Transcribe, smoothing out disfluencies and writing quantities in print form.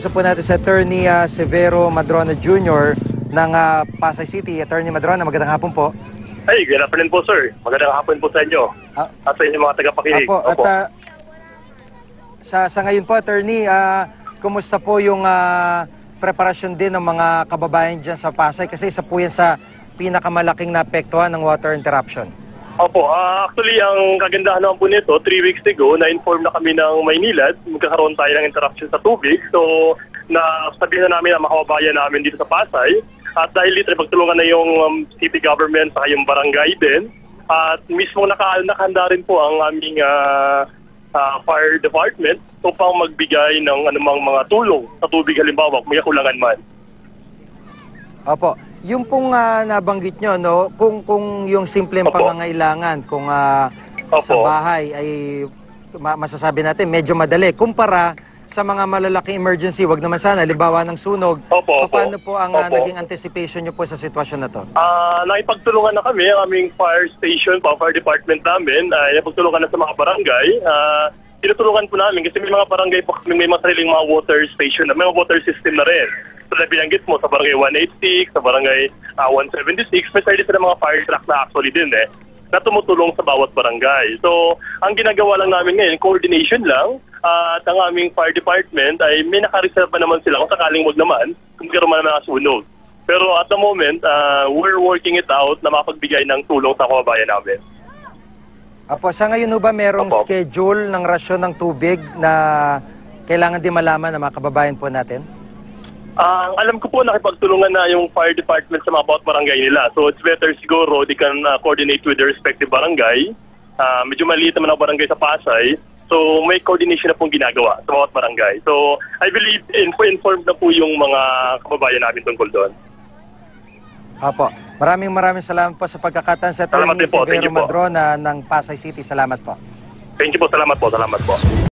Sa po natin sa Attorney Severo Madrona Jr. ng Pasay City. Attorney Madrona, magandang hapon po. Ay, good afternoon po, sir. Magandang hapon po sa inyo. At sa inyong mga tagapakinig. Apo, at sa ngayon po, Attorney, kumusta po yung preparasyon din ng mga kababayan dyan sa Pasay? Kasi isa po yan sa pinakamalaking naapektuhan ng water interruption. Opo, actually, ang kagandahan naman po nito, 3 weeks ago, na-inform na kami ng Maynilad, magkakaroon tayo ng interruption sa tubig. So, sabihin na namin ang mga kababayan namin dito sa Pasay. At dahil dito, pagtulungan na yung city government sa yung barangay din. At mismo nakahanda rin po ang aming fire department upang magbigay ng anumang mga tulong sa tubig, halimbawa kung may kakulangan man. Opo. Yung pong nabanggit nyo, no, kung yung simpleng pangangailangan, kung sa bahay ay masasabi natin medyo madali, kumpara sa mga malalaking emergency, wag naman sana, halimbawa ng sunog, paano po ang naging anticipation nyo po sa sitwasyon na to? Nakipagtulungan na kami, ang aming fire station, fire department namin, nakipagtulungan na sa mga barangay. Tinutulungan po namin kasi may mga barangay po, may mga sariling mga water station, may mga water system na rin. So, binanggit mo sa barangay 186, sa barangay 176, may sarili sila mga fire truck na actually din na tumutulong sa bawat barangay. So, ang ginagawa lang namin ngayon, coordination lang, at ang aming fire department ay may nakareserve pa naman sila kung sakaling wag naman, kung magkaroon man ng mga sunog. Pero at the moment, we're working it out na makapagbigay ng tulong sa kababayan namin. Apo, sa ngayon ba merong schedule ng rasyon ng tubig na kailangan din malaman ng mga kababayan po natin? Alam ko po nakipagtulungan na yung fire department sa mga bawat barangay nila. So it's better siguro they can coordinate with their respective barangay. Medyo maliit naman ang barangay sa Pasay. So may coordination na pong ginagawa sa bawat barangay. So I believe informed na po yung mga kababayan namin tungkol doon. Apo. Maraming salamat po sa pagkakataon sa Attorney Severo Madrona ng Pasay City. Salamat po. Thank you po. Salamat po.